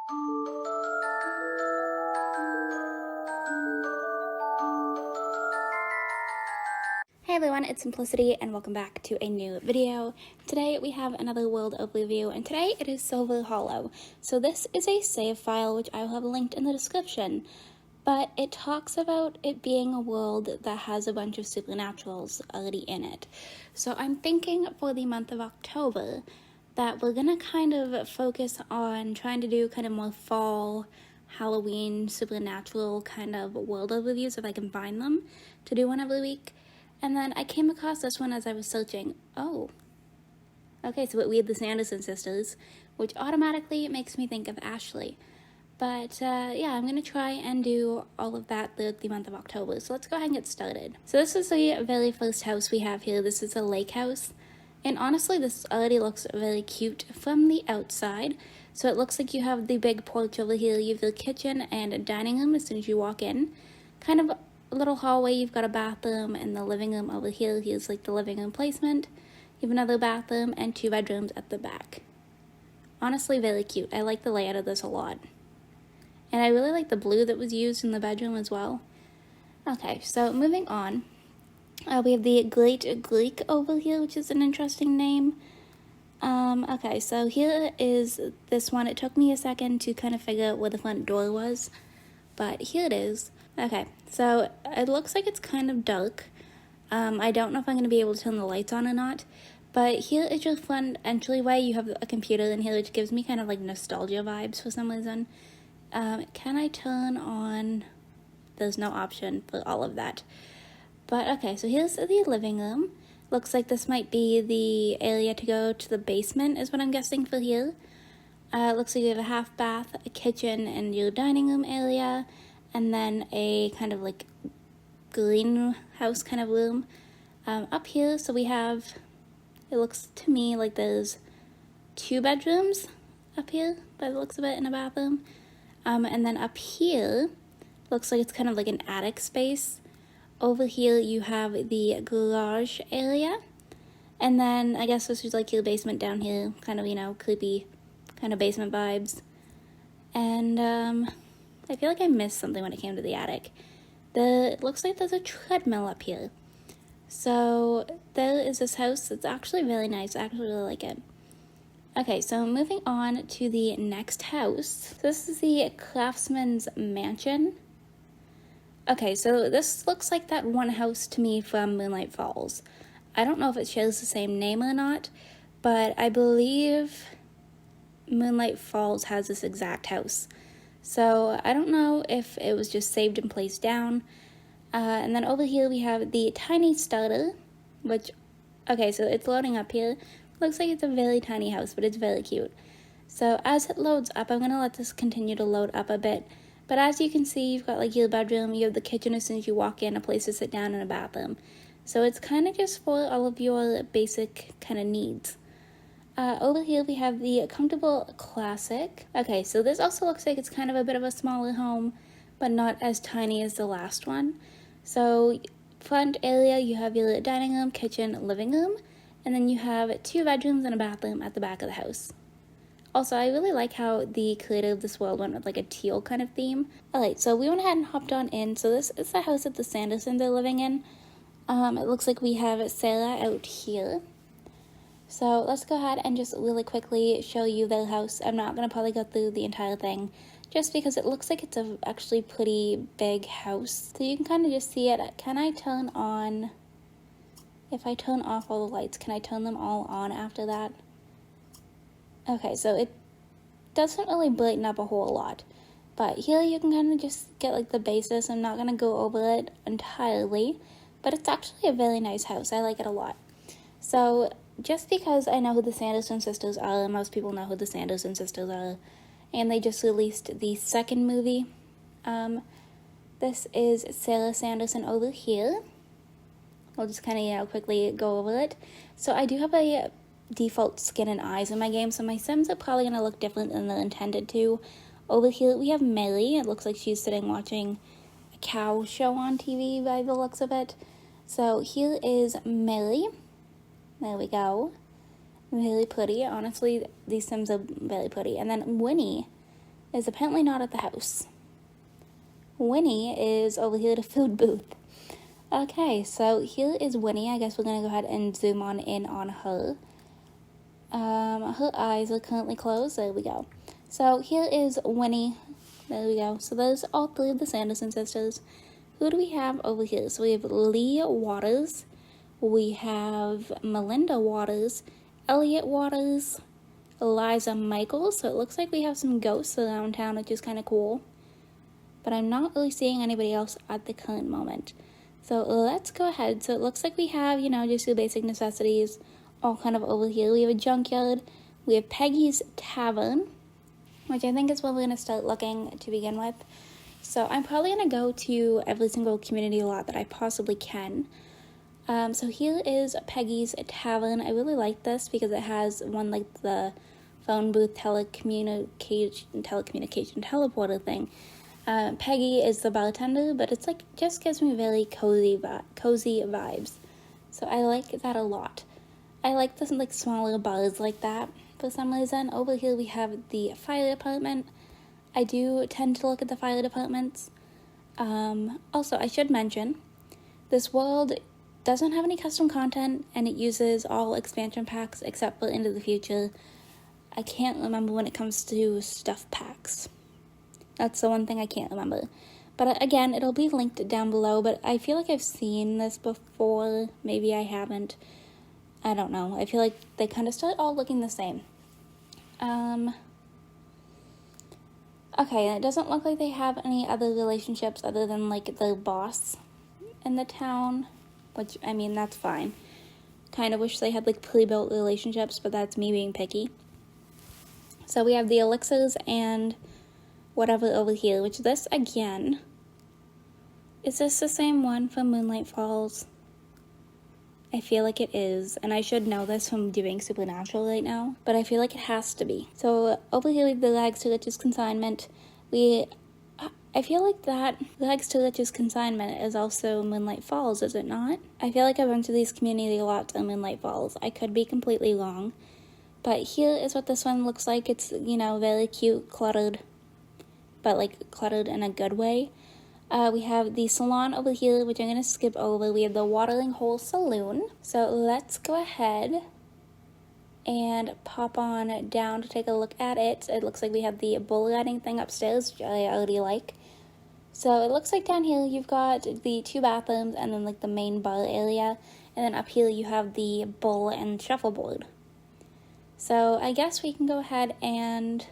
Hey everyone, it's Simplicity and welcome back to a new video. Today we have another world overview and today it is SILVERHOLLOW. So this is a save file which I will have linked in the description, but it talks about it being a world that has a bunch of supernaturals already in it. So I'm thinking for the month of October that we're gonna kind of focus on trying to do kind of more fall, Halloween, supernatural kind of world overviews if I can find them to do one every week. And then I came across this one as I was searching. Oh, okay, so we have the Sanderson sisters, which automatically makes me think of Ashley. But yeah, I'm going to try and do all of that throughout the month of October. So let's go ahead and get started. So this is the very first house we have here. This is a lake house. And honestly, this already looks very cute from the outside. So it looks like you have the big porch over here. You have the kitchen and a dining room as soon as you walk in. Kind of a little hallway, you've got a bathroom, and the living room over here. Here's like the living room placement. You have another bathroom and 2 bedrooms at the back. Honestly, very cute. I like the layout of this a lot. And I really like the blue that was used in the bedroom as well. Okay, so moving on. We have the Great Greek over here, which is an interesting name. Okay, so here is this one. It took me a second to kind of figure out where the front door was, but here it is. Okay, so it looks like it's kind of dark. I don't know if I'm going to be able to turn the lights on or not, but here is your front entryway. You have a computer in here, which gives me kind of like nostalgia vibes for some reason. Can I turn on? There's no option for all of that. But okay, so here's the living room. Looks like this might be the area to go to the basement is what I'm guessing for here. Looks like you have a half bath, a kitchen, and your dining room area. And then a kind of like greenhouse kind of room up here. So we have, it looks to me like there's 2 bedrooms up here by the looks of it in a bathroom. And then up here, looks like it's kind of like an attic space. Over here you have the garage area. And then I guess this is like your basement down here, kind of, you know, creepy kind of basement vibes. And I feel like I missed something when it came to the attic. It looks like there's a treadmill up here. So there is this house. It's actually really nice. I actually really like it. Okay, so moving on to the next house. This is the Craftsman's mansion. Okay, so this looks like that one house to me from Moonlight Falls. I don't know if it shares the same name or not, but I believe Moonlight Falls has this exact house. So I don't know if it was just saved and placed down. And then over here we have the tiny starter, which, okay, so it's loading up here. Looks like it's a very tiny house, but it's very cute. So as it loads up, I'm going to let this continue to load up a bit. But as you can see, you've got like your bedroom, you have the kitchen as soon as you walk in, a place to sit down, and a bathroom. So it's kind of just for all of your basic kind of needs. Over here we have the Comfortable Classic. Okay, so this also looks like it's kind of a bit of a smaller home, but not as tiny as the last one. So front area, you have your dining room, kitchen, living room, and then you have 2 bedrooms and a bathroom at the back of the house. Also, I really like how the creator of this world went with like a teal kind of theme. Alright, so we went ahead and hopped on in. So this is the house that the Sandersons are living in. It looks like we have Sarah out here. So let's go ahead and just really quickly show you their house. I'm not going to probably go through the entire thing, just because it looks like it's a actually pretty big house. So you can kind of just see it. Can I turn on, if I turn off all the lights, can I turn them all on after that? Okay, so it doesn't really brighten up a whole lot. But here you can kind of just get like the basis. I'm not going to go over it entirely, but it's actually a very nice house. I like it a lot. So just because I know who the Sanderson sisters are, and most people know who the Sanderson sisters are, and they just released the second movie. This is Sarah Sanderson over here. I'll just kind of, you know, quickly go over it. So I do have a default skin and eyes in my game, so my Sims are probably going to look different than they're intended to. Over here we have Millie. It looks like she's sitting watching a cow show on TV by the looks of it. So here is Millie. There we go. Really pretty. Honestly, these Sims are very pretty. And then Winnie is apparently not at the house. Winnie is over here at a food booth. Okay, so here is Winnie. I guess we're gonna go ahead and zoom in on her. Her eyes are currently closed. There we go. So here is Winnie. There we go. So there's all three of the Sanderson sisters. Who do we have over here? So we have Lee Waters. We have Melinda Waters. Elliot Waters. Eliza Michaels. So it looks like we have some ghosts around town, which is kind of cool. But I'm not really seeing anybody else at the current moment. So let's go ahead. So it looks like we have, just the basic necessities all kind of over here. We have a junkyard. We have Peggy's Tavern, which I think is where we're going to start looking to begin with. So I'm probably going to go to every single community lot that I possibly can. So here is Peggy's Tavern. I really like this because it has one like the phone booth telecommunication teleporter thing. Peggy is the bartender, but it's like just gives me really cozy vibes. So I like that a lot. I like the like smaller bars like that for some reason. Over here we have the fire department. I do tend to look at the fire departments. Also, I should mention, this world doesn't have any custom content, and it uses all expansion packs except for Into the Future. I can't remember when it comes to stuff packs. That's the one thing I can't remember. But again, it'll be linked down below, but I feel like I've seen this before. Maybe I haven't. I don't know. I feel like they kind of start all looking the same. Okay, it doesn't look like they have any other relationships other than, like, the boss in the town, which, I mean, that's fine. Kind of wish they had, like, pre-built relationships, but that's me being picky. So we have the elixirs and whatever over here, which this, again, is this the same one from Moonlight Falls? I feel like it is, and I should know this from doing Supernatural right now, but I feel like it has to be. So over here we have the Rags to Riches consignment. I feel like that Rags to Riches consignment is also Moonlight Falls, is it not? I feel like I've been to these community lots in Moonlight Falls. I could be completely wrong, but here is what this one looks like. It's, very cute, cluttered, but like cluttered in a good way. We have the salon over here, which I'm going to skip over. We have the Watering Hole Saloon. So let's go ahead and pop on down to take a look at it. It looks like we have the bull riding thing upstairs, which I already like. So it looks like down here you've got the 2 bathrooms and then like the main bar area. And then up here you have the bull and shuffleboard. So I guess we can go ahead and...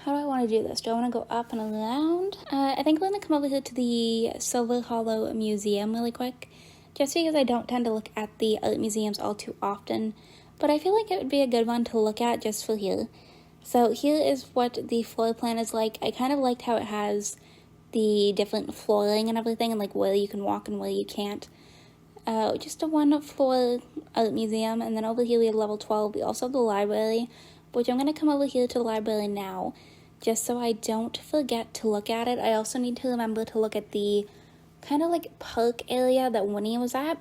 How do I want to do this? Do I want to go up and around? I think we're going to come over here to the SILVERHOLLOW Museum really quick, just because I don't tend to look at the art museums all too often, but I feel like it would be a good one to look at just for here. So here is what the floor plan is like. I kind of liked how it has the different flooring and everything, and like where you can walk and where you can't. Just a 1-floor art museum, and then over here we have level 12. We also have the library, which I'm going to come over here to the library now, just so I don't forget to look at it. I also need to remember to look at the kind of like park area that Winnie was at,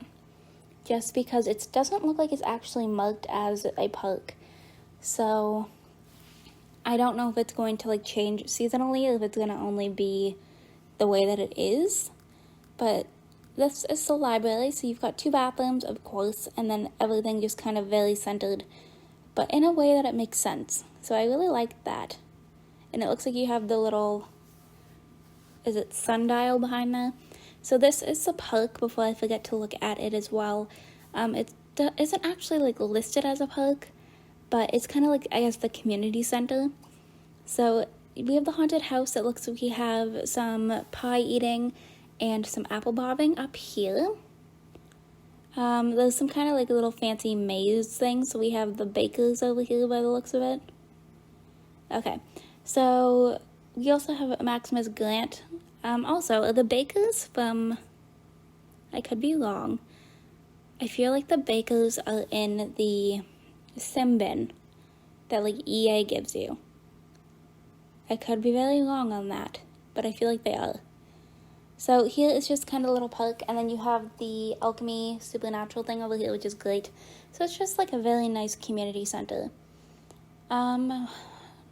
just because it doesn't look like it's actually marked as a park. So I don't know if it's going to like change seasonally or if it's going to only be the way that it is. But this is the library, so you've got 2 bathrooms, of course, and then everything just kind of very centered, but in a way that it makes sense. So I really like that. And it looks like you have the little, is it sundial behind there? So this is the park, before I forget to look at it as well. It isn't actually like listed as a park, but it's kind of like, I guess, the community center. So we have the haunted house. It looks like we have some pie eating and some apple bobbing up here. There's some kind of like a little fancy maze thing. So we have the bakers over here by the looks of it. Okay, so we also have Maximus Grant. Also, the bakers from, I could be wrong, I feel like the bakers are in the sim bin that like EA gives you. I could be very wrong on that, but I feel like they are. So here is just kind of a little park, and then you have the alchemy supernatural thing over here, which is great. So it's just like a very nice community center.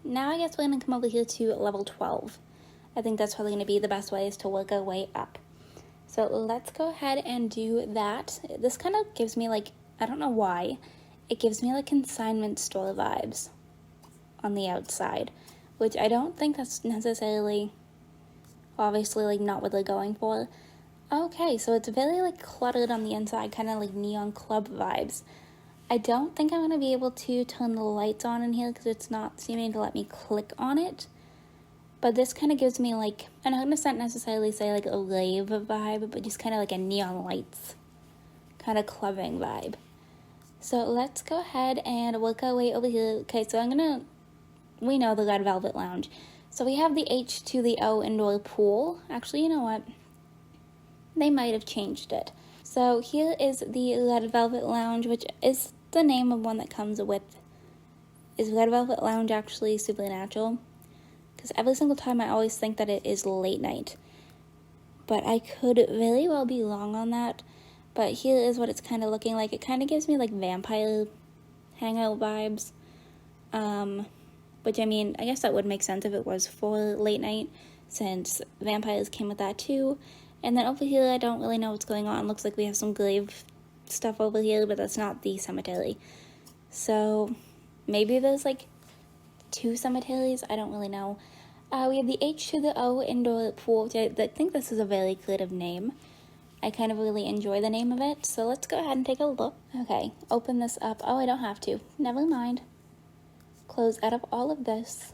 now I guess we're going to come over here to level 12. I think that's probably going to be the best way, is to work our way up. So let's go ahead and do that. This kind of gives me like, I don't know why, it gives me like consignment store vibes on the outside, which I don't think that's necessarily, obviously, like not what they're going for. Okay, so it's very like cluttered on the inside, kind of like neon club vibes. I don't think I'm going to be able to turn the lights on in here because it's not seeming to let me click on it. But this kind of gives me like, I'm not going to necessarily say like a rave vibe, but just kind of like a neon lights kind of clubbing vibe. So let's go ahead and work our way over here. Okay, so we know the Red Velvet Lounge. So we have the H to the O indoor pool. Actually, you know what? They might have changed it. So here is the Red Velvet Lounge, which is the name of one that comes with. Is Red Velvet Lounge actually supernatural? Because every single time I always think that it is late night. But I could very well be wrong on that. But here is what it's kind of looking like. It kind of gives me like vampire hangout vibes. Which, I mean, I guess that would make sense if it was for late night, since vampires came with that too. And then over here, I don't really know what's going on. Looks like we have some grave stuff over here, but that's not the cemetery. So maybe there's like 2 cemeteries. I don't really know. We have the H to the O indoor pool, which I think this is a very creative name. I kind of really enjoy the name of it. So let's go ahead and take a look. Okay, open this up. Oh, I don't have to. Never mind. Close out of all of this.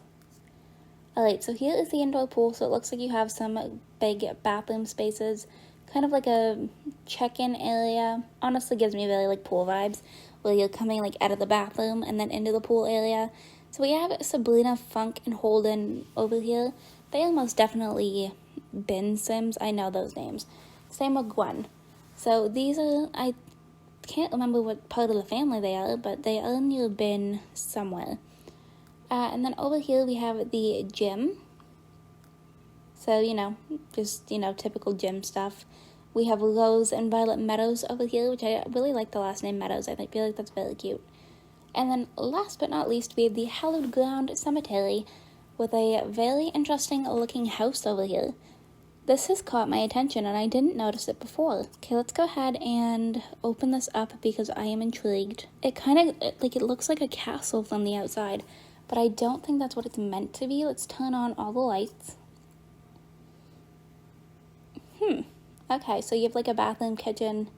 Alright, so here is the indoor pool. So it looks like you have some big bathroom spaces. Kind of like a check-in area. Honestly gives me really like pool vibes, where you're coming like out of the bathroom and then into the pool area. So we have Sabrina, Funk, and Holden over here. They are most definitely bin Sims. I know those names. Same with Gwen. So these are, I can't remember what part of the family they are, but they are in your bin somewhere. And then over here we have the gym. So, just, typical gym stuff. We have Rose and Violet Meadows over here, which I really like the last name Meadows. I feel like that's very cute. And then last but not least, we have the Hallowed Ground Cemetery with a very interesting looking house over here. This has caught my attention and I didn't notice it before. Okay, let's go ahead and open this up because I am intrigued. It kind of, it looks like a castle from the outside, but I don't think that's what it's meant to be. Let's turn on all the lights. Okay, so you have like a bathroom, kitchen,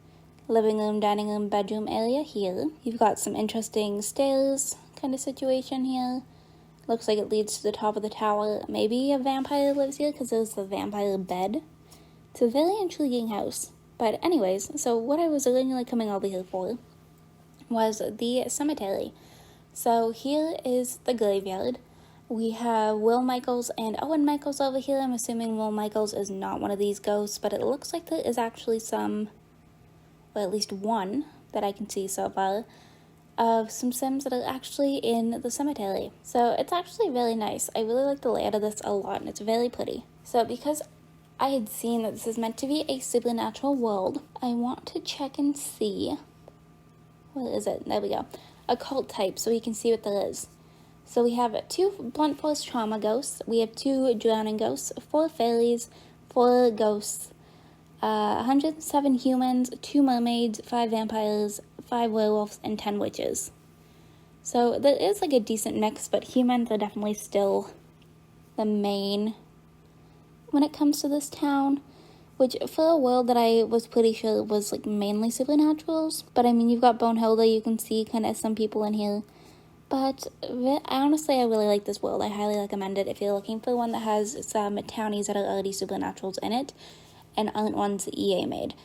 living room, dining room, bedroom area here. You've got some interesting stairs kind of situation here. Looks like it leads to the top of the tower. Maybe a vampire lives here because there's the vampire bed. It's a very intriguing house. But anyways, so what I was originally coming over here for was the cemetery. So here is the graveyard. We have Will Michaels and Owen Michaels over here. I'm assuming Will Michaels is not one of these ghosts, but it looks like there is actually some, or at least one that I can see so far, of some Sims that are actually in the cemetery. So it's actually really nice. I really like the layout of this a lot, and it's very pretty. So because I had seen that this is meant to be a supernatural world, I want to check and see, what is it? There we go. Occult Type, so we can see what there is. So we have 2 blunt force trauma ghosts, we have 2 drowning ghosts, 4 fairies, 4 ghosts, 107 humans, 2 mermaids, 5 vampires, 5 werewolves, and 10 witches. So there is like a decent mix, but humans are definitely still the main when it comes to this town, which for a world that I was pretty sure was like mainly supernaturals. But I mean, you've got Bonehilda, you can see kind of some people in here. But I really like this world. I highly recommend it if you're looking for one that has some townies that are already supernaturals in it and aren't ones EA made.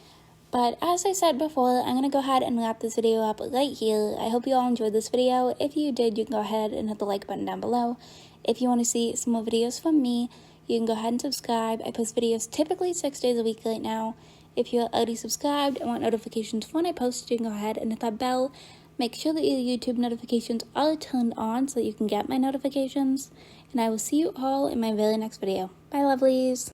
But as I said before, I'm going to go ahead and wrap this video up right here. I hope you all enjoyed this video. If you did, you can go ahead and hit the like button down below. If you want to see some more videos from me, you can go ahead and subscribe. I post videos typically 6 days a week right now. If you're already subscribed and want notifications when I post, you can go ahead and hit that bell. Make sure that your YouTube notifications are turned on so that you can get my notifications. And I will see you all in my very next video. Bye, lovelies!